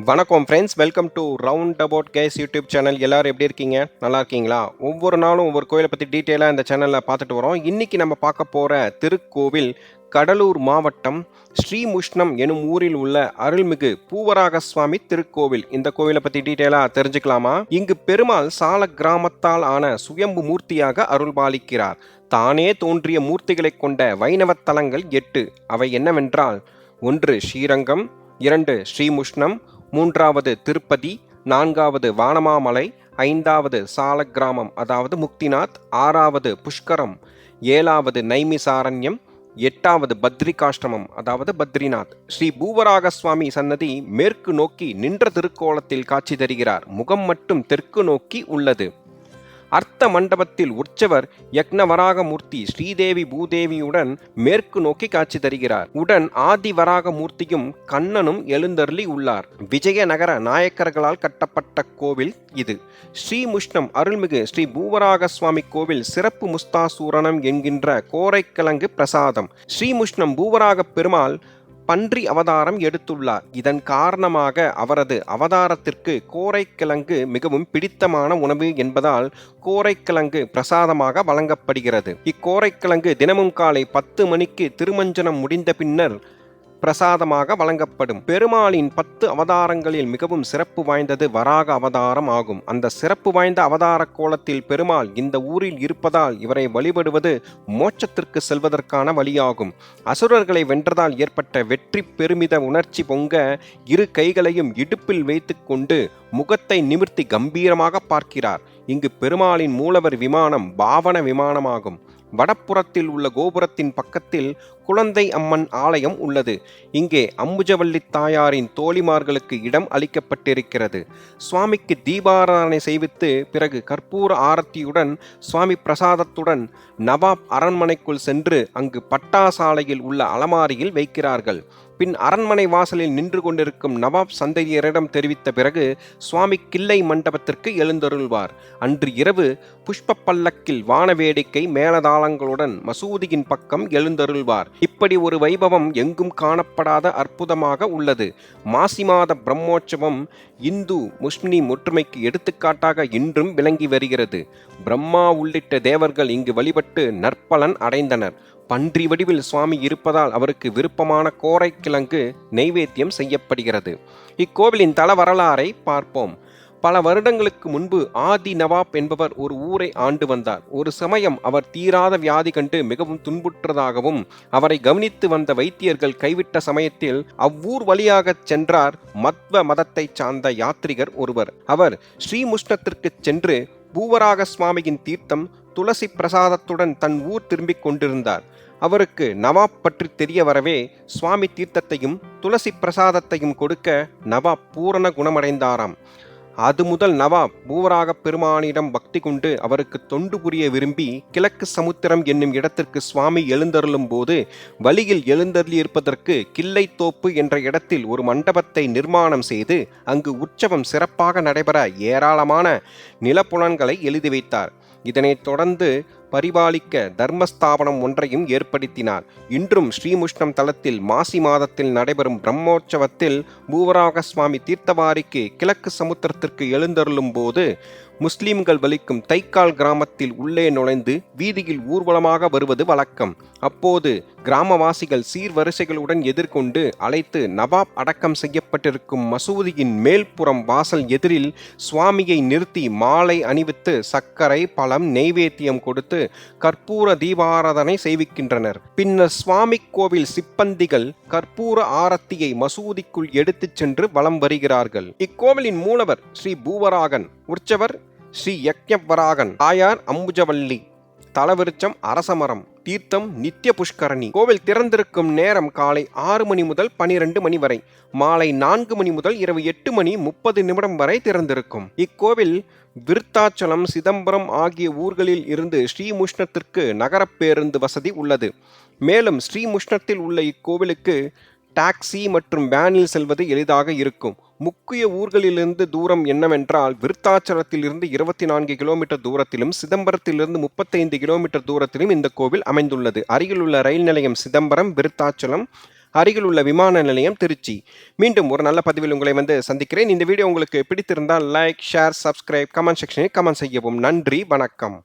வணக்கம் friends, welcome to round about case YouTube channel. எல்லாரும் எப்படி இருக்கீங்க? நல்லா இருக்கீங்களா? ஒவ்வொரு நாளும் ஒவ்வொரு கோயிலை பற்றி டீட்டெயிலாக இந்த சேனலில் பார்த்துட்டு வரோம். இன்னைக்கு நம்ம பார்க்க போகிற திருக்கோவில் கடலூர் மாவட்டம் ஸ்ரீமுஷ்ணம் எனும் ஊரில் உள்ள அருள்மிகு பூவராக சுவாமி திருக்கோவில். இந்த கோவிலை பற்றி டீட்டெயிலாக தெரிஞ்சுக்கலாமா? இங்கு பெருமாள் சால கிராமத்தால் ஆன சுயம்பு மூர்த்தியாக அருள்பாலிக்கிறார். தானே தோன்றிய மூர்த்திகளை கொண்ட வைணவத் தலங்கள் 8. அவை என்னவென்றால்: 1 ஸ்ரீரங்கம், 2 ஸ்ரீமுஷ்ணம், 3வது திருப்பதி, 4வது வானமாமலை, 5வது சாலக்கிராமம் அதாவது முக்திநாத், 6வது புஷ்கரம், 7வது நைமிசாரண்யம், 8வது பத்ரிகாஷ்டமம் அதாவது பத்ரிநாத். ஸ்ரீ பூவராக சுவாமி சன்னதி மேற்கு நோக்கி நின்ற திருக்கோலத்தில் காட்சி தருகிறார். முகம் மட்டும் தெற்கு நோக்கி உள்ளது. அர்த்த மண்டபத்தில் உற்சவர் யக்னவராகமூர்த்தி ஸ்ரீதேவி பூதேவியுடன் மேற்கு நோக்கி காட்சி தருகிறார். உடன் ஆதிவராகமூர்த்தியும் கண்ணனும் எழுந்தருளி உள்ளார். விஜயநகர நாயக்கர்களால் கட்டப்பட்ட கோவில் இது. ஸ்ரீமுஷ்ணம் அருள்மிகு ஸ்ரீ பூவராக சுவாமி கோவில் சிறப்பு முஸ்தாசூரணம் என்கின்ற கோரைக்கிழங்கு பிரசாதம். ஸ்ரீமுஷ்ணம் பூவராக பெருமாள் பன்றி அவதாரம் எடுத்துள்ளார். இதன் காரணமாக அவரது அவதாரத்திற்கு கோரைக்கிழங்கு மிகவும் பிடித்தமான உணவு என்பதால் கோரைக்கிழங்கு பிரசாதமாக வழங்கப்படுகிறது. இக்கோரைக்கிழங்கு தினமும் காலை 10 மணிக்கு திருமஞ்சனம் முடிந்த பின்னர் பிரசாதமாக வழங்கப்படும். பெருமாளின் 10 அவதாரங்களில் மிகவும் சிறப்பு வாய்ந்தது வராக அவதாரம் ஆகும். அந்த சிறப்பு வாய்ந்த அவதார கோலத்தில் பெருமாள் இந்த ஊரில் இருப்பதால் இவரை வழிபடுவது மோட்சத்திற்கு செல்வதற்கான வழியாகும். அசுரர்களை வென்றதால் ஏற்பட்ட வெற்றி பெருமித உணர்ச்சி பொங்க இரு கைகளையும் இடுப்பில் வைத்து கொண்டு முகத்தை நிமிர்த்தி கம்பீரமாக பார்க்கிறார். இங்கு பெருமாளின் மூலவர் விமானம் பாவன விமானமாகும். வடப்புறத்தில் உள்ள கோபுரத்தின் பக்கத்தில் குழந்தை அம்மன் ஆலயம் உள்ளது. இங்கே அம்புஜவல்லி தாயாரின் தோழிமார்களுக்கு இடம் அளிக்கப்பட்டிருக்கிறது. சுவாமிக்கு தீபாராதனை செய்வித்து பிறகு கற்பூர ஆரத்தியுடன் சுவாமி பிரசாதத்துடன் நவாப் அரண்மனைக்குள் சென்று அங்கு பட்டாசாலையில் உள்ள அலமாரியில் வைக்கிறார்கள். பின் அரண்மனை வாசலில் நின்று கொண்டிருக்கும் நவாப் சந்ததியரிடம் தெரிவித்த பிறகு சுவாமி கிள்ளை மண்டபத்திற்கு எழுந்தருள்வார். அன்று இரவு புஷ்ப பல்லக்கில் வானவேடிக்கை மேலதாளங்களுடன் மசூதியின் பக்கம் எழுந்தருள்வார். இப்படி ஒரு வைபவம் எங்கும் காணப்படாத அற்புதமாக உள்ளது. மாசி மாத பிரம்மோற்சவம் இந்து முஸ்லிம் ஒற்றுமைக்கு எடுத்துக்காட்டாக இன்றும் விளங்கி வருகிறது. பிரம்மா உள்ளிட்ட தேவர்கள் இங்கு வழிபட்டு நற்பலன் அடைந்தனர். பன்றி வடிவில் சுவாமி இருப்பதால் அவருக்கு விருப்பமான கோரைக்கிழங்கு நைவேத்தியம் செய்யப்படுகிறது. இக்கோவிலின் தல வரலாறை பார்ப்போம். பல வருடங்களுக்கு முன்பு ஆதி நவாப் என்பவர் ஒரு ஊரை ஆண்டு வந்தார். ஒரு சமயம் அவர் தீராத வியாதி கண்டு மிகவும் துன்புற்றதாகவும் அவரை கவனித்து வந்த வைத்தியர்கள் கைவிட்ட சமயத்தில் அவ்வூர் வழியாக சென்றார் மத்வ மதத்தை சார்ந்த யாத்ரிகர் ஒருவர். அவர் ஸ்ரீமுஷ்ணத்திற்கு சென்று பூவராக சுவாமியின் தீர்த்தம் துளசி பிரசாதத்துடன் தன் ஊர் திரும்பிக் கொண்டிருந்தார். அவருக்கு நவாப் பற்றி தெரிய வரவே சுவாமி தீர்த்தத்தையும் துளசி பிரசாதத்தையும் கொடுக்க நவாப் பூரண குணமடைந்தாராம். அது முதல் நவாப் பூவராக பெருமானிடம் பக்தி கொண்டு அவருக்கு தொண்டு புரிய விரும்பி கிழக்கு சமுத்திரம் என்னும் இடத்திற்கு சுவாமி எழுந்தருளும் போது வழியில் எழுந்தருளி இருப்பதற்கு கிள்ளைத்தோப்பு என்ற இடத்தில் ஒரு மண்டபத்தை நிர்மாணம் செய்து அங்கு உற்சவம் சிறப்பாக நடைபெற ஏராளமான நிலப்புலன்களை எழுதி வைத்தார். இதனைத் தொடர்ந்து பரிபாலிக்க தர்மஸ்தாபனம் ஒன்றையும் ஏற்படுத்தினார். இன்றும் ஸ்ரீமுஷ்ணம் தலத்தில் மாசி மாதத்தில் நடைபெறும் பிரம்மோற்சவத்தில் பூவராக சுவாமி தீர்த்தவாரிக்கு கிழக்கு சமுத்திரத்திற்கு எழுந்தருளும் போது முஸ்லிம்கள் வலிக்கும் தைக்கால் கிராமத்தில் உள்ளே நுழைந்து வீதியில் ஊர்வலமாக வருவது வழக்கம். அப்போது கிராமவாசிகள் சீர்வரிசைகளுடன் எதிர்கொண்டு அழைத்து நவாப் அடக்கம் செய்யப்பட்டிருக்கும் மசூதியின் மேல்புறம் வாசல் எதிரில் சுவாமியை நிறுத்தி மாலை அணிவித்து சர்க்கரை பழம் நெய்வேத்தியம் கொடுத்து கற்பூர தீபாராதனை செய்விக்கின்றனர். பின்னர் சுவாமி கோவில் சிப்பந்திகள் கற்பூர ஆரத்தியை மசூதிக்குள் எடுத்துச் சென்று வலம் வருகிறார்கள். இக்கோவிலின் மூலவர் ஸ்ரீ பூவராகன், உற்சவர் ஸ்ரீ யக்ஞவராகன், தாயார் அம்புஜவல்லி, தலவிருச்சம் அரசமரம், தீர்த்தம் நித்திய புஷ்கரணி. கோவில் திறந்திருக்கும் நேரம் காலை 6 மணி முதல் 12 மணி வரை, மாலை 4 மணி முதல் இரவு 8 மணி 30 நிமிடம் வரை திறந்திருக்கும். இக்கோவில் விருத்தாச்சலம், சிதம்பரம் ஆகிய ஊர்களில் இருந்து ஸ்ரீமுஷ்ணத்திற்கு நகர பேருந்து வசதி உள்ளது. மேலும் ஸ்ரீமுஷ்ணத்தில் உள்ள இக்கோவிலுக்கு டாக்ஸி மற்றும் வேனில் செல்வது எளிதாக இருக்கும். முக்கிய ஊர்களிலிருந்து தூரம் என்னவென்றால் விருத்தாச்சலத்திலிருந்து 24 கிலோமீட்டர் தூரத்திலும் சிதம்பரத்திலிருந்து 35 கிலோமீட்டர் தூரத்திலும் இந்த கோவில் அமைந்துள்ளது. அருகிலுள்ள ரயில் நிலையம் சிதம்பரம், விருத்தாச்சலம், அருகில் உள்ள விமான நிலையம் திருச்சி. மீண்டும் ஒரு நல்ல பதிவில் உங்களை சந்திக்கிறேன். இந்த வீடியோ உங்களுக்கு பிடித்திருந்தால் லைக், ஷேர், சப்ஸ்கிரைப், கமெண்ட் செக்ஷனில் கமெண்ட் செய்யவும். நன்றி, வணக்கம்.